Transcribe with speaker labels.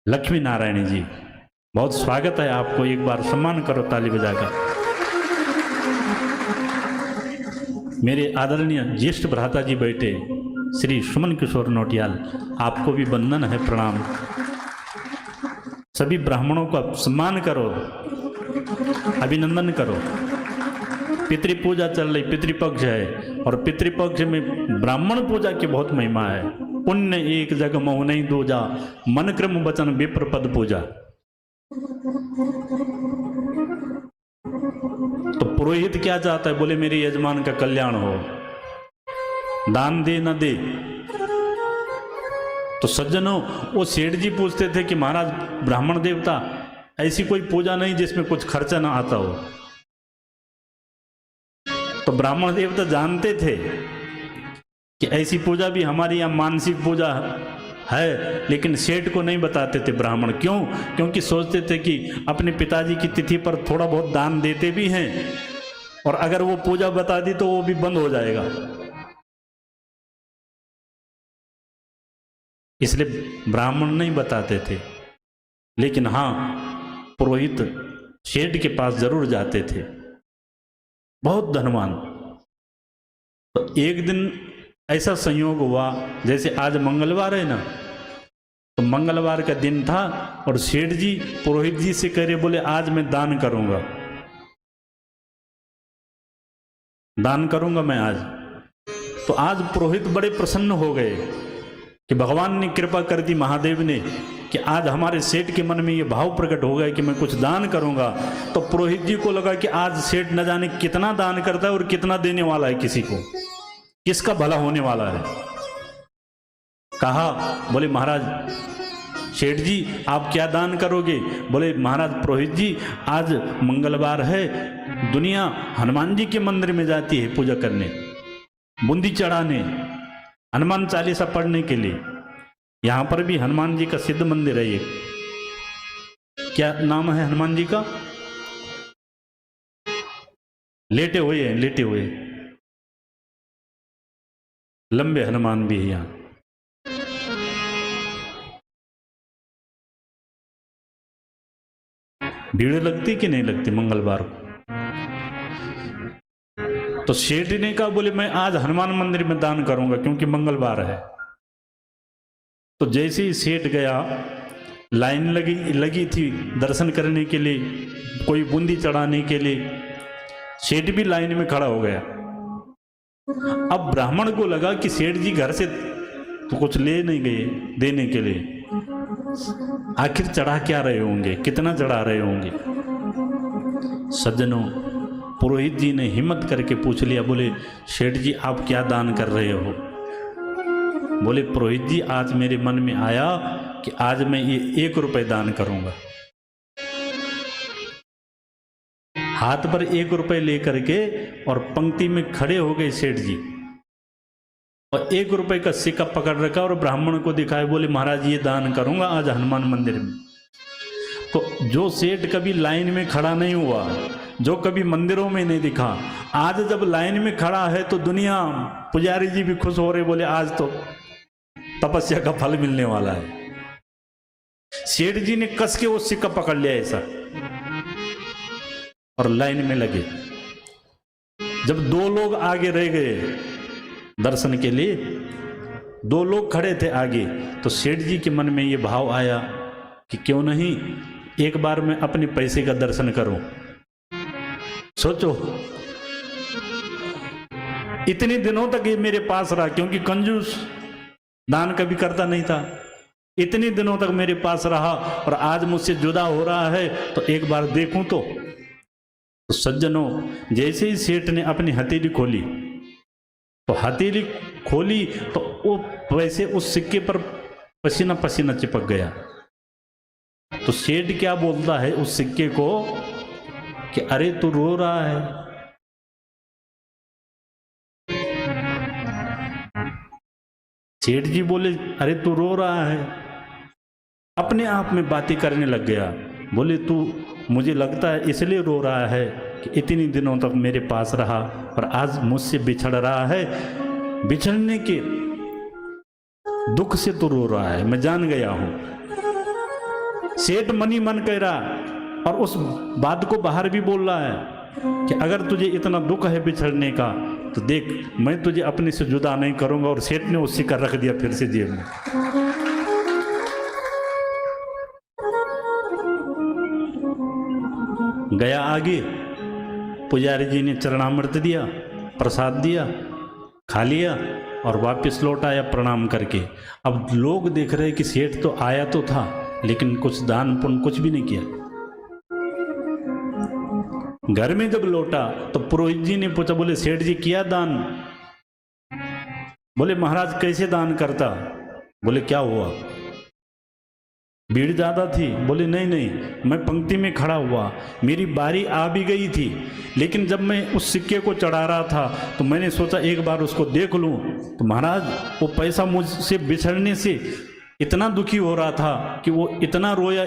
Speaker 1: लक्ष्मी नारायणी जी, बहुत स्वागत है आपको। एक बार सम्मान करो ताली बजाकर। मेरे आदरणीय ज्येष्ठ भ्राता जी बैठे श्री सुमन किशोर नौटियाल, आपको भी वंदन है, प्रणाम। सभी ब्राह्मणों का सम्मान करो, अभिनंदन करो। पितृ पूजा चल रही, पितृपक्ष है, और पितृपक्ष में ब्राह्मण पूजा की बहुत महिमा है। पुण्य एक जग मोह नहीं दूजा, मन क्रम वचन विप्र पद पूजा। तो पुरोहित क्या चाहता है? बोले मेरे यजमान का कल्याण हो, दान दे न दे। तो सज्जनों, वो सेठ जी पूछते थे कि महाराज ब्राह्मण देवता ऐसी कोई पूजा नहीं जिसमें कुछ खर्चा ना आता हो। तो ब्राह्मण देवता जानते थे कि ऐसी पूजा भी हमारी यहाँ मानसिक पूजा है, लेकिन सेठ को नहीं बताते थे ब्राह्मण। क्यों? क्योंकि सोचते थे कि अपने पिताजी की तिथि पर थोड़ा बहुत दान देते भी हैं, और अगर वो पूजा बता दी तो वो भी बंद हो जाएगा। इसलिए ब्राह्मण नहीं बताते थे। लेकिन हाँ, पुरोहित सेठ के पास जरूर जाते थे, बहुत धनवान। तो एक दिन ऐसा संयोग हुआ, जैसे आज मंगलवार है ना, तो मंगलवार का दिन था और सेठ जी पुरोहित जी से कह रहे, बोले आज मैं दान करूंगा, दान करूंगा मैं आज। तो आज पुरोहित बड़े प्रसन्न हो गए कि भगवान ने कृपा कर दी, महादेव ने, कि आज हमारे सेठ के मन में ये भाव प्रकट हो गया कि मैं कुछ दान करूंगा। तो पुरोहित जी को लगा कि आज सेठ न जाने कितना दान करता है और कितना देने वाला है, किसी को किसका भला होने वाला है। कहा, बोले महाराज सेठ जी आप क्या दान करोगे? बोले महाराज पुरोहित जी आज मंगलवार है, दुनिया हनुमान जी के मंदिर में जाती है पूजा करने, बूंदी चढ़ाने, हनुमान चालीसा पढ़ने के लिए। यहां पर भी हनुमान जी का सिद्ध मंदिर है। ये क्या नाम है हनुमान जी का? लेटे हुए हैं, लेटे हुए, लंबे हनुमान भी है यहां। भीड़ लगती कि नहीं लगती मंगलवार को? तो सेठ ने कहा, बोले मैं आज हनुमान मंदिर में दान करूंगा क्योंकि मंगलवार है। तो जैसे ही सेठ गया, लाइन लगी थी दर्शन करने के लिए, कोई बूंदी चढ़ाने के लिए, सेठ भी लाइन में खड़ा हो गया। अब ब्राह्मण को लगा कि सेठ जी घर से तो कुछ ले नहीं गए देने के लिए, आखिर चढ़ा क्या रहे होंगे, कितना चढ़ा रहे होंगे। सज्जनों, पुरोहित जी ने हिम्मत करके पूछ लिया, बोले सेठ जी आप क्या दान कर रहे हो? बोले पुरोहित जी आज मेरे मन में आया कि आज मैं ये 1 रुपए दान करूंगा। हाथ पर 1 रुपए लेकर के और पंक्ति में खड़े हो गए सेठ जी, और 1 रुपए का सिक्का पकड़ रखा और ब्राह्मण को दिखाए, बोले महाराज ये दान करूंगा आज हनुमान मंदिर में। तो जो सेठ कभी लाइन में खड़ा नहीं हुआ, जो कभी मंदिरों में नहीं दिखा, आज जब लाइन में खड़ा है तो दुनिया, पुजारी जी भी खुश हो रहे, बोले आज तो तपस्या का फल मिलने वाला है। सेठ जी ने कस के वो सिक्का पकड़ लिया ऐसा, और लाइन में लगे। जब 2 लोग आगे रह गए दर्शन के लिए, 2 लोग खड़े थे आगे, तो सेठ जी के मन में ये भाव आया कि क्यों नहीं एक बार मैं अपने पैसे का दर्शन करूं। सोचो, इतने दिनों तक ये मेरे पास रहा, क्योंकि कंजूस, दान कभी करता नहीं था, इतने दिनों तक मेरे पास रहा और आज मुझसे जुदा हो रहा है, तो एक बार देखूं तो। सज्जनों, जैसे ही सेठ ने अपनी हथेली खोली, तो हथेली खोली तो वो वैसे उस सिक्के पर पसीना पसीना चिपक गया। तो सेठ क्या बोलता है उस सिक्के को कि अरे तू रो रहा है। सेठ जी बोले अरे तू रो रहा है। अपने आप में बातें करने लग गया, बोले तू मुझे लगता है इसलिए रो रहा है कि इतनी दिनों तक मेरे पास रहा और आज मुझसे बिछड़ रहा है, बिछड़ने के दुख से तू रो रहा है, मैं जान गया हूं। सेठ मनी मन कह रहा और उस बात को बाहर भी बोल रहा है कि अगर तुझे इतना दुख है बिछड़ने का तो देख मैं तुझे अपने से जुदा नहीं करूंगा। और सेठ ने वो सिक्का रख दिया फिर से जेब में। गया आगे, पुजारी जी ने चरणामृत दिया, प्रसाद दिया, खा लिया और वापस लौट आया प्रणाम करके। अब लोग देख रहे कि सेठ तो आया तो था लेकिन कुछ दान पुण्य कुछ भी नहीं किया। घर में जब लौटा तो पुरोहित जी ने पूछा, बोले सेठ जी किया दान? बोले महाराज कैसे दान करता? बोले क्या हुआ? भीड़ ज्यादा थी? बोले नहीं नहीं, मैं पंक्ति में खड़ा हुआ, मेरी बारी आ भी गई थी, लेकिन जब मैं उस सिक्के को चढ़ा रहा था तो मैंने सोचा एक बार उसको देख लूं। तो महाराज वो पैसा मुझसे बिछड़ने से इतना दुखी हो रहा था कि वो इतना रोया